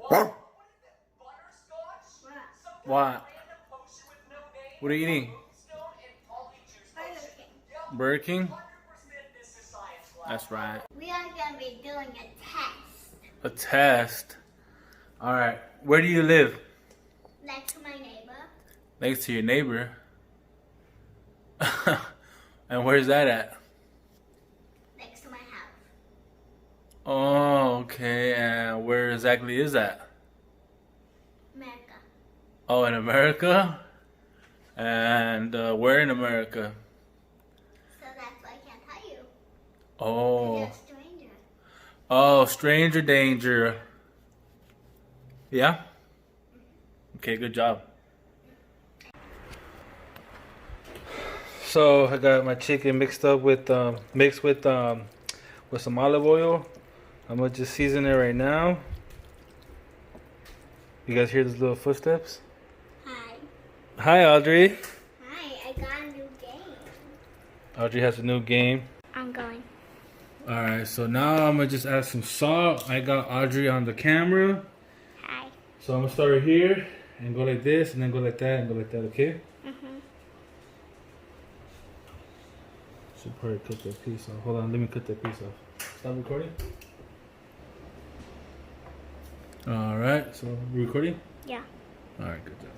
What? What are you eating? Burger King? That's right. We are going to be doing a test. A test? Alright. Where do you live? Next to my neighbor. Next to your neighbor? And where's that at? Next to my house. Oh, okay. And where exactly is that? America. Oh, in America? And where in America? So that's why I can't tell you. Oh. You're a stranger. Oh, stranger danger. Yeah? Okay, good job. So I got my chicken mixed with some olive oil. I'm gonna just season it right now. You guys hear those little footsteps? Hi. Hi, Audrey. Hi, I got a new game. Audrey has a new game. I'm going. Alright, so now I'm gonna just add some salt. I got Audrey on the camera. Hi. So I'm gonna start right here and go like this and then go like that and go like that, okay? Should probably cut that piece off. Hold on, let me cut that piece off. Stop recording. Alright, so you recording? Yeah. Alright, good job.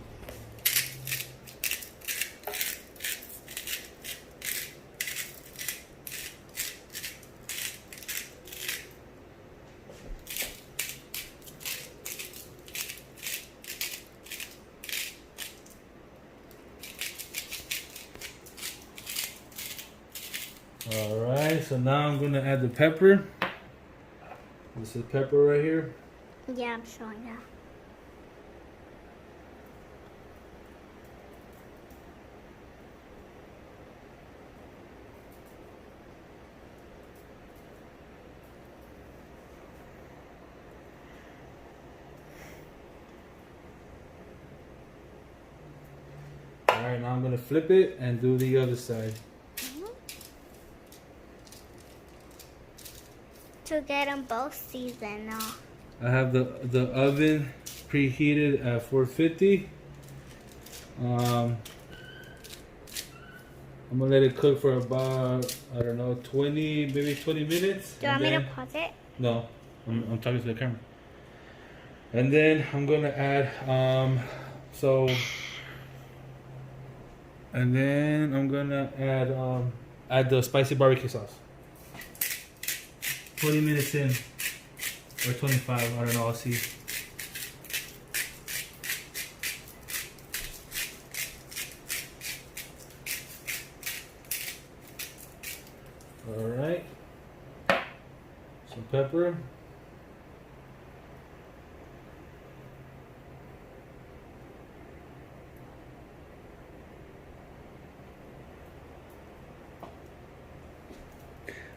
Alright, so now I'm gonna add the pepper. This is pepper right here. Yeah, I'm showing now. Alright, now I'm gonna flip it and do the other side. To get them both seasoned now. I have the oven preheated at 450. I'm gonna let it cook for about, I don't know, 20, maybe 20 minutes. Do you want me to pause it? No, I'm talking to the camera. And then I'm gonna add, and then I'm gonna add the spicy barbecue sauce. 20 minutes in, or 25, I don't know, I'll see. Alright, some pepper.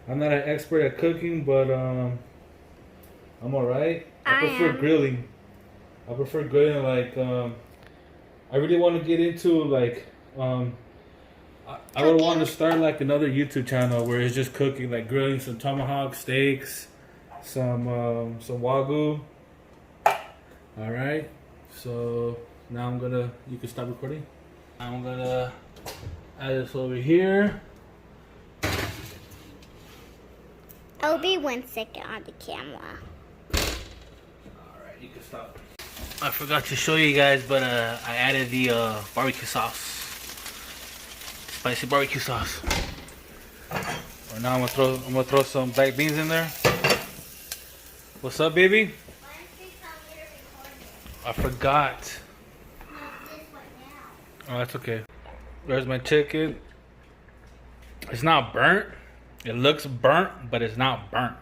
I'm not an expert at cooking, but I'm alright. I prefer grilling. I prefer grilling, like, I really want to get into, like, I would want to start, like, another YouTube channel where it's just cooking, like, grilling some tomahawk steaks, some wagyu. Alright, so now you can stop recording. I'm gonna add this over here. I'll be 1 second on the camera. Alright, you can stop. I forgot to show you guys, but I added the barbecue sauce. Spicy barbecue sauce. Right now I'm gonna throw some black beans in there. What's up, baby? I forgot. Oh, that's okay. There's my chicken. It's not burnt. It looks burnt, but it's not burnt.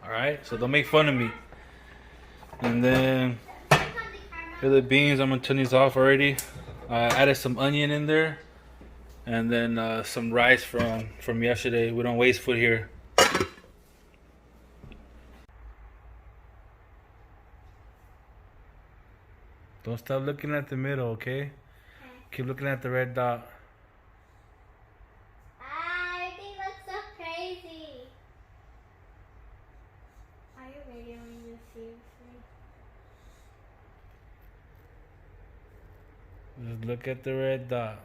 Alright? So don't make fun of me. And then here are the beans. I'm gonna turn these off already. I added some onion in there. And then some rice from yesterday. We don't waste food here. Don't stop looking at the middle, okay? Keep looking at the red dot. Everything looks so crazy. Are you videoing this seriously? Just look at the red dot.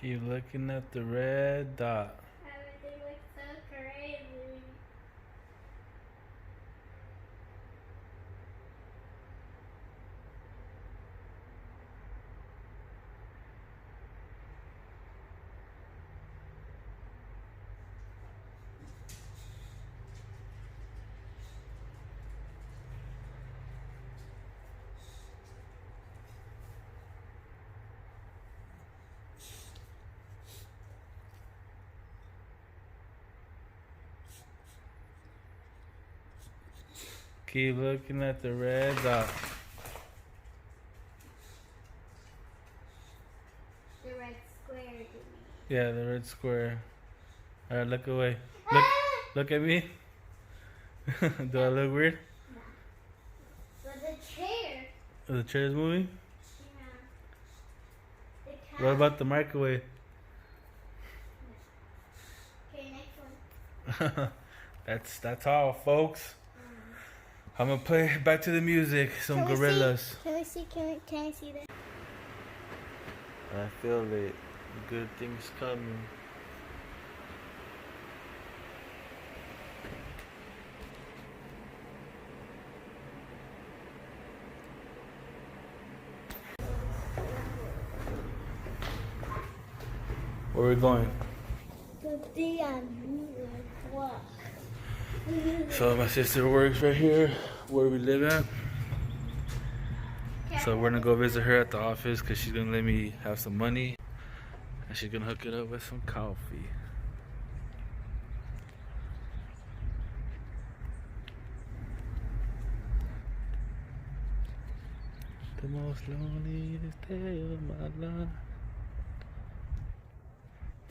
Keep looking at the red dot. Everything looks so crazy. Keep looking at the red dot. The red square, you mean? Yeah, the red square. Alright, look away. Look at me. Do I look weird? No. But the chair. Oh, the chair's moving? Yeah. The cat. What about the microwave? Okay, next one. That's all, folks. I'm gonna play back to the music. Some gorillas. Can I see that? I feel it. Good things coming. Where are we going? So my sister works right here where we live at. So we're gonna go visit her at the office because she's gonna let me have some money and she's gonna hook it up with some coffee. The most loneliest day of my life.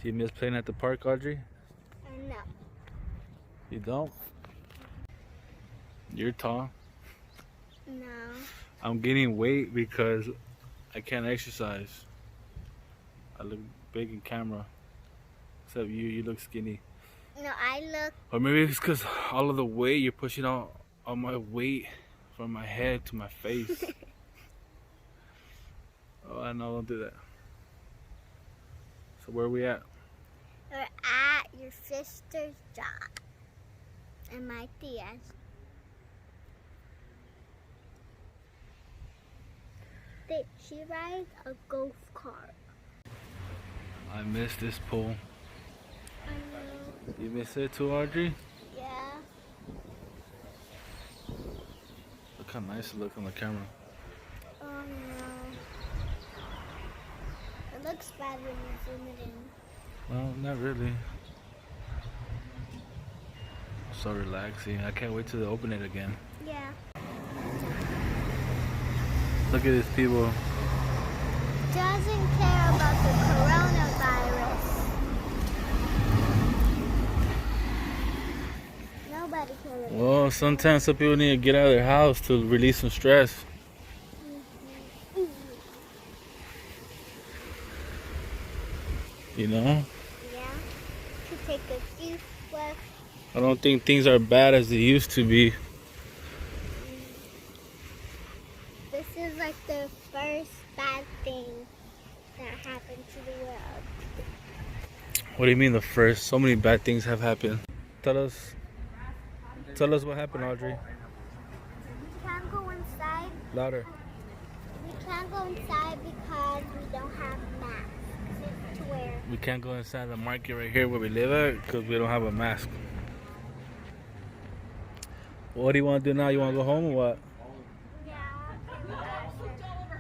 Do you miss playing at the park, Audrey? No. You don't? You're tall. No. I'm gaining weight because I can't exercise. I look big in camera. Except you look skinny. No, I look. Or maybe it's because all of the weight, you're pushing all my weight from my head to my face. Oh, I know, don't do that. So where are we at? We're at your sister's job. And my tia's. She rides a golf cart. I miss this pool. I know. You miss it too, Audrey? Yeah. Look how nice it looks on the camera. Oh no. It looks bad when you zoom it in. Well, not really. So relaxing. I can't wait till they open it again. Yeah. Look at these people. Doesn't care about the coronavirus. Nobody cares. Well, sometimes some people need to get out of their house to release some stress. You know? Yeah. To take a deep breath. I don't think things are bad as they used to be. This is like the first bad thing that happened to the world. What do you mean the first? So many bad things have happened. Tell us what happened, Audrey. We can't go inside. Louder. We can't go inside because we don't have masks to wear. We can't go inside the market right here where we live at because we don't have a mask. What do you want to do now? You want to go home or what? Yeah.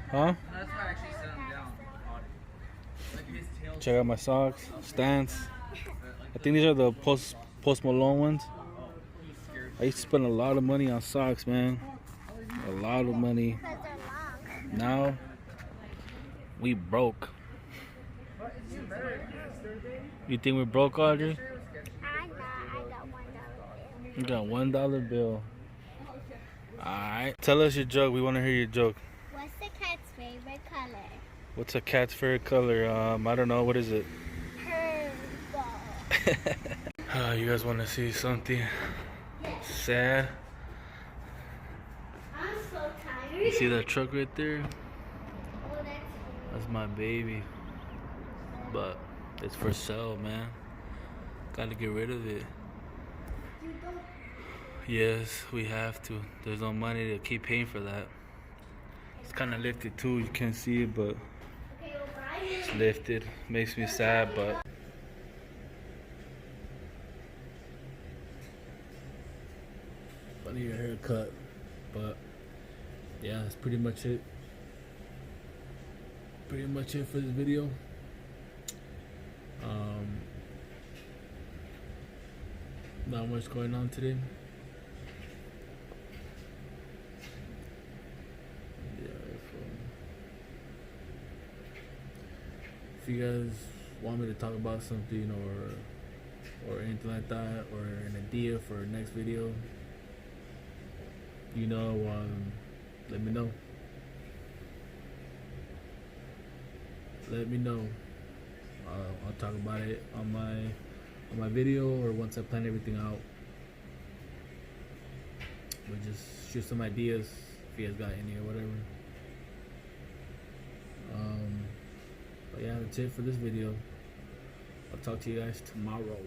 Huh? Check out my socks, Stance. I think these are the Post Malone ones. I used to spend a lot of money on socks, man. A lot of money. Because they're long. Now, we broke. You think we're broke, Audrey? I got $1 bill. You got $1 bill. Alright. Tell us your joke. We want to hear your joke. What's the cat's favorite color? What's a cat's favorite color? I don't know. What is it? Purple. You guys want to see something Yes. sad? I'm so tired. You see that truck right there? Oh, That's my baby. But it's for sale, man. Gotta get rid of it. You don't. Yes, we have to. There's no money to keep paying for that. It's kind of lifted too. You can't see it, but Okay, O'Brien. it's lifted. Makes me sad, but I need a haircut. But yeah, that's pretty much it. Pretty much it for this video. Not much going on today. If you guys want me to talk about something or anything like that, or an idea for next video, let me know. Let me know. I'll talk about it on my video, or once I plan everything out. But just shoot some ideas if you guys got any or whatever. But yeah, that's it for this video. I'll talk to you guys tomorrow.